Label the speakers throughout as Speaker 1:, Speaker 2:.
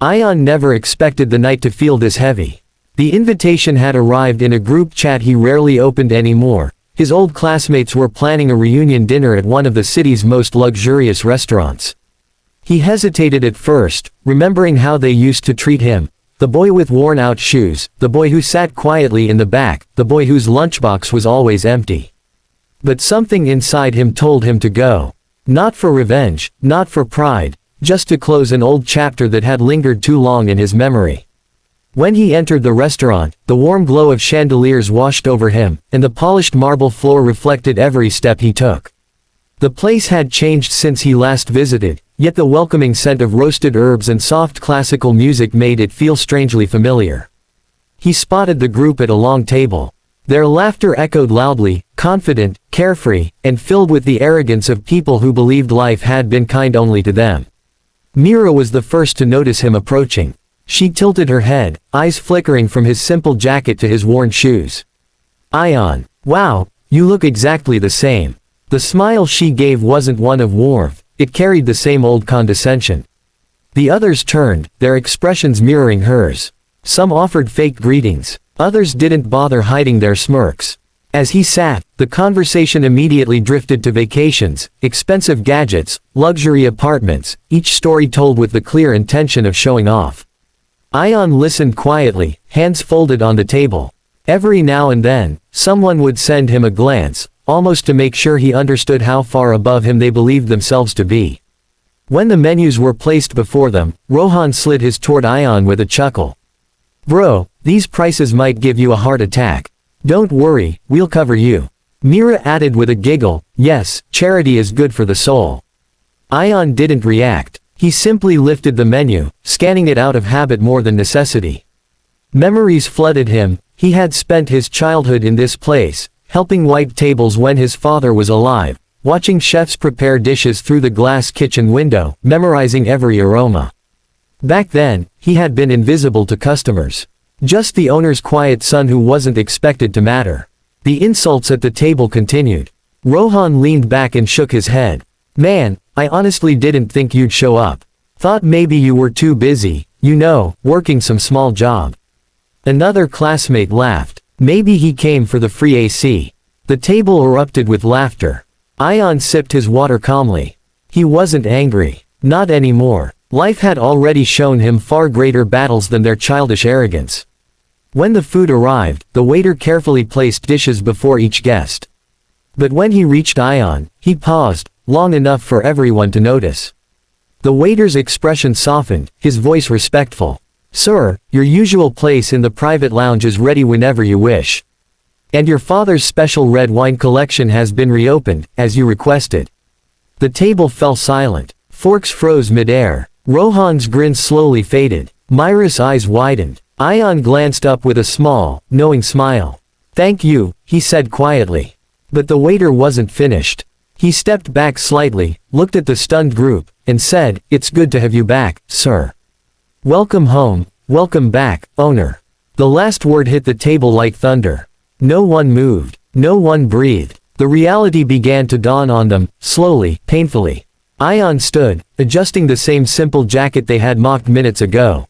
Speaker 1: Ayaan never expected the night to feel this heavy. The invitation had arrived in a group chat he rarely opened anymore. His old classmates were planning a reunion dinner at one of the city's most luxurious restaurants. He hesitated at first, remembering how they used to treat him. The boy with worn-out shoes, the boy who sat quietly in the back, the boy whose lunchbox was always empty. But something inside him told him to go. Not for revenge, not for pride, just to close an old chapter that had lingered too long in his memory. When he entered the restaurant, the warm glow of chandeliers washed over him, and the polished marble floor reflected every step he took. The place had changed since he last visited, yet the welcoming scent of roasted herbs and soft classical music made it feel strangely familiar. He spotted the group at a long table. Their laughter echoed loudly, confident, carefree, and filled with the arrogance of people who believed life had been kind only to them. Mira was the first to notice him approaching. She tilted her head, eyes flickering from his simple jacket to his worn shoes. "Ayaan, wow, you look exactly the same." The smile she gave wasn't one of warmth, it carried the same old condescension. The others turned, their expressions mirroring hers. Some offered fake greetings, others didn't bother hiding their smirks. As he sat, the conversation immediately drifted to vacations, expensive gadgets, luxury apartments, each story told with the clear intention of showing off. Ayaan listened quietly, hands folded on the table. Every now and then, someone would send him a glance, almost to make sure he understood how far above him they believed themselves to be. When the menus were placed before them, Rohan slid his toward Ayaan with a chuckle. "Bro, these prices might give you a heart attack. Don't worry, we'll cover you." Mira added with a giggle, "Yes, charity is good for the soul." Ayaan didn't react. He simply lifted the menu, scanning it out of habit more than necessity. Memories flooded him. He had spent his childhood in this place, helping wipe tables when his father was alive, watching chefs prepare dishes through the glass kitchen window, memorizing every aroma. Back then, he had been invisible to customers. Just the owner's quiet son who wasn't expected to matter. The insults at the table continued. Rohan leaned back and shook his head. "Man, I honestly didn't think you'd show up. Thought maybe you were too busy, working some small job." Another classmate laughed. Maybe he came for the free AC. The table erupted with laughter. Ayaan sipped his water calmly. He wasn't angry. Not anymore. Life had already shown him far greater battles than their childish arrogance. When the food arrived, the waiter carefully placed dishes before each guest. But when he reached Ayaan, he paused, long enough for everyone to notice. The waiter's expression softened, his voice respectful. "Sir, your usual place in the private lounge is ready whenever you wish. And your father's special red wine collection has been reopened, as you requested." The table fell silent. Forks froze mid-air. Rohan's grin slowly faded. Myra's eyes widened. Ayaan glanced up with a small, knowing smile. "Thank you," he said quietly. But the waiter wasn't finished. He stepped back slightly, looked at the stunned group, and said, "It's good to have you back, sir. Welcome home, welcome back, owner." The last word hit the table like thunder. No one moved. No one breathed. The reality began to dawn on them, slowly, painfully. Ayaan stood, adjusting the same simple jacket they had mocked minutes ago.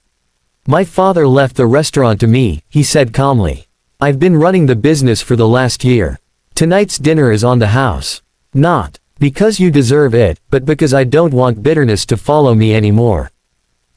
Speaker 1: "My father left the restaurant to me," he said calmly. "I've been running the business for the last year. Tonight's dinner is on the house. Not because you deserve it, but because I don't want bitterness to follow me anymore."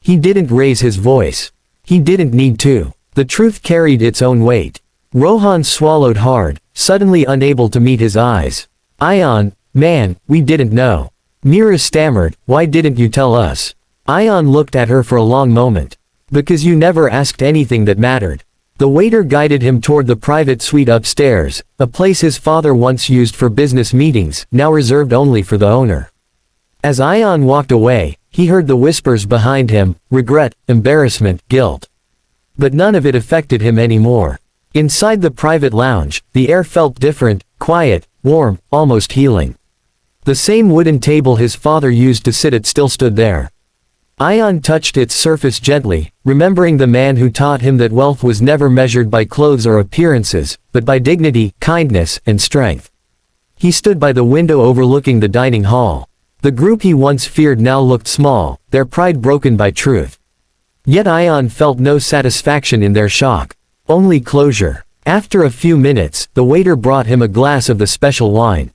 Speaker 1: He didn't raise his voice. He didn't need to. The truth carried its own weight. Rohan swallowed hard, suddenly unable to meet his eyes. "Ayaan, man, we didn't know." Mira stammered, "Why didn't you tell us?" Ayaan looked at her for a long moment. "Because you never asked anything that mattered." The waiter guided him toward the private suite upstairs, a place his father once used for business meetings, now reserved only for the owner. As Ayaan walked away, he heard the whispers behind him, regret, embarrassment, guilt. But none of it affected him anymore. Inside the private lounge, the air felt different, quiet, warm, almost healing. The same wooden table his father used to sit at still stood there. Ayaan touched its surface gently, remembering the man who taught him that wealth was never measured by clothes or appearances, but by dignity, kindness, and strength. He stood by the window overlooking the dining hall. The group he once feared now looked small, their pride broken by truth. Yet Ayaan felt no satisfaction in their shock. Only closure. After a few minutes, the waiter brought him a glass of the special wine.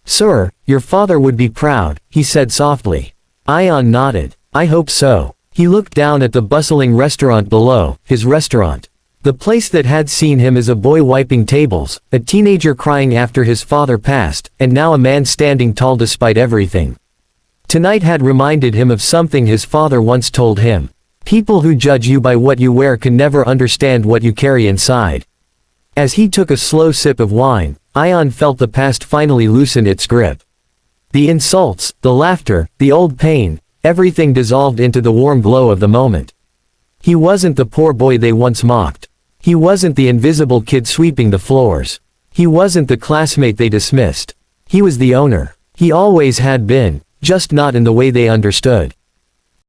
Speaker 1: "Sir, your father would be proud," he said softly. Ayaan nodded. "I hope so." He looked down at the bustling restaurant below, his restaurant. The place that had seen him as a boy wiping tables, a teenager crying after his father passed, and now a man standing tall despite everything. Tonight had reminded him of something his father once told him. People who judge you by what you wear can never understand what you carry inside. As he took a slow sip of wine, Ayaan felt the past finally loosen its grip. The insults, the laughter, the old pain, everything dissolved into the warm glow of the moment. He wasn't the poor boy they once mocked. He wasn't the invisible kid sweeping the floors. He wasn't the classmate they dismissed. He was the owner. He always had been, just not in the way they understood.